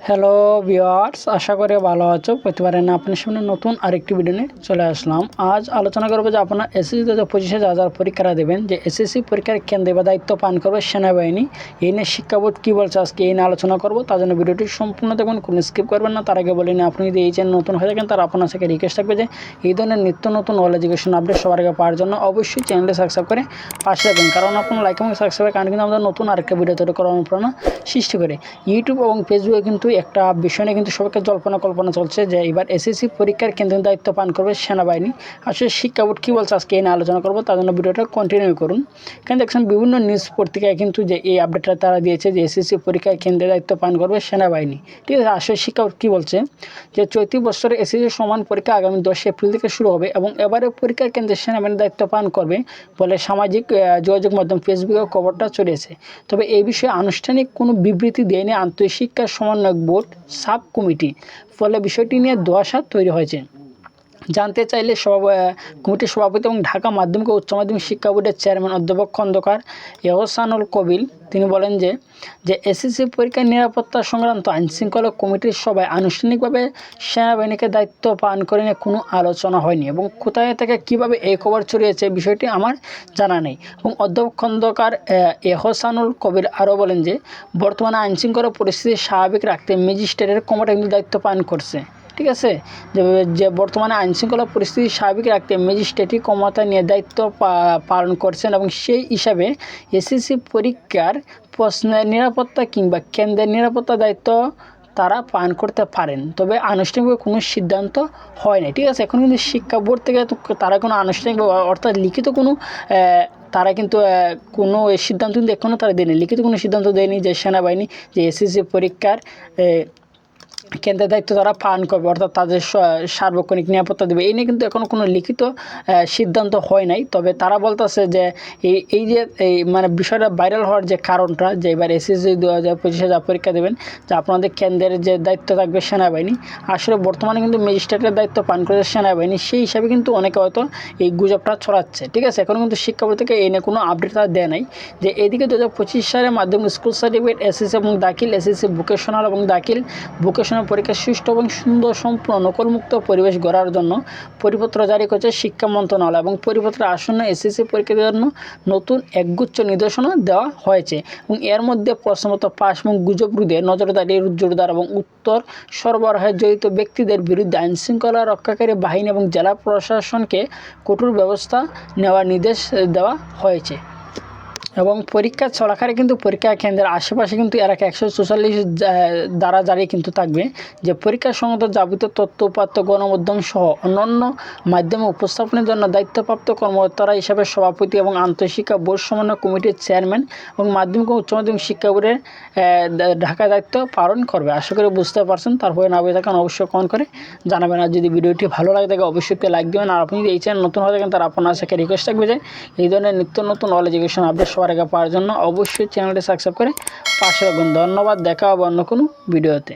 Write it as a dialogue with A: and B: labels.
A: Hello viewers, আশা করি ভালো আছো। প্রতিবারে না আপনার সামনে নতুন আরেকটি ভিডিও নিয়ে চলে আসলাম। আজ আলোচনা করবো যে আপনারা এসএসসি 2025 যা যা পরীক্ষা দেবেন, যে এসএসসি পরীক্ষার কেন্দ্রে বা দায়িত্ব পান করবে সেনাবাহিনী, এই নিয়ে শিক্ষা বোর্ড কী বলছে আজকে এই নিয়ে আলোচনা করবো। তার জন্য ভিডিওটি সম্পূর্ণ দেখবেন, কোনো স্কিপ করবেন না। তার আগে বলিনি, আপনি যদি এই চ্যানেল নতুন হয়ে থাকেন তার আপনার সাথে রিকোয়েস্ট থাকবে যে এই ধরনের নিত্য নতুন নলেজ এডুকেশন আপডেট সবার আগে পাওয়ার জন্য অবশ্যই চ্যানেলটি সাবস্ক্রাইব করে পাশে রাখবেন। কারণ আপনার লাইক এবং সাবস্ক্রাইবের কারণে কিন্তু আমাদের নতুন আরেকটা ভিডিও তৈরি করার অনুপ্রেরণা সৃষ্টি করে। ইউটিউব এবং ফেসবুকে কিন্তু একটা বিষয় নিয়ে কিন্তু সবাইকে কল্পনা চলছে যে এবার এসএসসি পরীক্ষার কেন্দ্রের দায়িত্ব পান করবে সেনাবাহিনী। আসলে শিক্ষা বোর্ড কী বলছে আজকে এই নিয়ে আলোচনা করবো। তার জন্য ভিডিওটা কন্টিনিউ করুন। এখানে দেখছেন বিভিন্ন নিউজ পত্রিকায় কিন্তু যে এই আপডেটটা তারা দিয়েছে যে এসএসসি পরীক্ষার কেন্দ্রের দায়িত্ব পান করবে সেনাবাহিনী। ঠিক আছে, আসলে শিক্ষা বোর্ড কী বলছে যে চলতি বছরে এসএসসি সমান পরীক্ষা আগামী 10 এপ্রিল থেকে শুরু হবে এবং এবারে পরীক্ষার কেন্দ্রে সেনাবাহিনীর দায়িত্ব পান করবে বলে সামাজিক যোগাযোগ মাধ্যম ফেসবুকে খবরটা চলেছে। তবে এই বিষয়ে আনুষ্ঠানিক কোনো বিবৃতি দেয়নি আন্তঃশিক্ষা সমন্বয়ক বোর্ড সাব কমিটি। ফলে বিষয়টি নিয়ে ধোঁয়াশা তৈরি হয়েছে। জানতে চাইলে কমিটির সভাপতি এবং ঢাকা মাধ্যমিক ও উচ্চ মাধ্যমিক শিক্ষা বোর্ডের চেয়ারম্যান অধ্যাপক খন্দকার এহসানুল কবির তিনি বলেন যে এসএসসি পরীক্ষার নিরাপত্তা সংক্রান্ত আইনশৃঙ্খলা কমিটির সভায় আনুষ্ঠানিকভাবে সেনাবাহিনীকে দায়িত্ব পালন করে নিয়ে কোনো আলোচনা হয়নি এবং কোথায় থেকে কীভাবে এই খবর ছড়িয়েছে বিষয়টি আমার জানা নেই। এবং অধ্যাপক খন্দকার এহসানুল কবির আরও বলেন যে বর্তমানে আইনশৃঙ্খলা পরিস্থিতি স্বাভাবিক রাখতে ম্যাজিস্ট্রেটের কমিটি কিন্তু দায়িত্ব পালন করছে। ঠিক আছে, যে বর্তমানে আইনশৃঙ্খলা পরিস্থিতি স্বাভাবিক রাখতে ম্যাজিস্ট্রেটই ক্ষমতা নিয়ে দায়িত্ব পালন করছেন এবং সেই হিসাবে এসএসসি পরীক্ষার প্রশ্নের নিরাপত্তা কিংবা কেন্দ্রের নিরাপত্তা দায়িত্ব তারা পালন করতে পারেন। তবে আনুষ্ঠানিকভাবে কোনো সিদ্ধান্ত হয় না। ঠিক আছে, এখন কিন্তু শিক্ষা বোর্ড থেকে তারা কোনো আনুষ্ঠানিক অর্থাৎ লিখিত কোনো তারা কিন্তু কোনো সিদ্ধান্ত কিন্তু এখনও তারা দেয়নি, লিখিত কোনো সিদ্ধান্ত দেয়নি যে সেনাবাহিনী যে এসএসসি পরীক্ষার কেন্দ্রের দায়িত্ব তারা পালন করবে, অর্থাৎ তাদের সার্বক্ষণিক নিরাপত্তা দেবে। এই নিয়ে কিন্তু এখনও কোনো লিখিত সিদ্ধান্ত হয় নাই। তবে তারা বলতেছে যে এই যে মানে বিষয়টা ভাইরাল হওয়ার যে কারণটা, যে এবার এসএসসি 2025 যা পরীক্ষা দেবেন যে আপনাদের কেন্দ্রের যে দায়িত্ব থাকবে সেনাবাহিনী, আসলে বর্তমানে কিন্তু ম্যাজিস্ট্রেটের দায়িত্ব পালন করেছে সেনাবাহিনী, সেই হিসাবে কিন্তু অনেকে হয়তো এই গুজবটা ছড়াচ্ছে। ঠিক আছে, এখন কিন্তু শিক্ষা বোর্ড থেকে এই নিয়ে কোনো আপডেট তারা দেয় নাই। যে এদিকে 2025 সালে মাধ্যমিক স্কুল সার্টিফিকেট এসএসসি এবং দাখিল এসএসসি ভোকেশনাল এবং দাখিল ভোকেশনাল পরীক্ষা সুষ্ঠু এবং সুন্দর সম্পূর্ণ নকলমুক্ত পরিবেশ গড়ার জন্য পরিপত্র জারি করেছে শিক্ষা মন্ত্রণালয় এবং পরিপত্রে আসন্ন এসএসসি পরীক্ষার জন্য নতুন একগুচ্ছ নির্দেশনা দেওয়া হয়েছে এবং এর মধ্যে প্রশ্নমত পাস এবং গুজব রোধে নজরদারি জোরদার এবং উত্তর সরবরাহে জড়িত ব্যক্তিদের বিরুদ্ধে আইনশৃঙ্খলা রক্ষাকারী বাহিনী এবং জেলা প্রশাসনকে কঠোর ব্যবস্থা নেওয়ার নির্দেশ দেওয়া হয়েছে। এবং পরীক্ষা চলাকালে কিন্তু পরীক্ষা কেন্দ্রের আশেপাশে কিন্তু এর 144 দ্বারা জারি কিন্তু থাকবে যে পরীক্ষা সংক্রান্ত যাবতীয় তথ্য উপাত্ত গণমাধ্যম সহ অন্যান্য মাধ্যমে উপস্থাপনের জন্য দায়িত্বপ্রাপ্ত কর্মকর্তারা হিসাবে সভাপতি এবং আন্তঃশিক্ষা বোর্ড সমন্বয় কমিটির চেয়ারম্যান এবং মাধ্যমিক ও উচ্চ মাধ্যমিক শিক্ষা বোর্ডের ঢাকা দায়িত্ব পালন করবে। আশা করি বুঝতে পারছেন। তারপরে না বুঝে থাকেন অবশ্যই কমেন্ট করে জানাবেন। আর যদি ভিডিওটি ভালো লাগে থাকে অবশ্যই লাইক দেবেন। আর আপনি যদি এই চ্যানেল নতুন হয়ে থাকেন তার আপনার সাথে রিকোয়েস্ট থাকবে যে এই ধরনের নিত্য নতুন নলেজ এডুকেশন আপডেট সবার আগে পাওয়ার জন্য অবশ্যই চ্যানেলটি সাবস্ক্রাইব করে পাশে রাখবেন। ধন্যবাদ, দেখা হবে অন্য কোনো ভিডিওতে।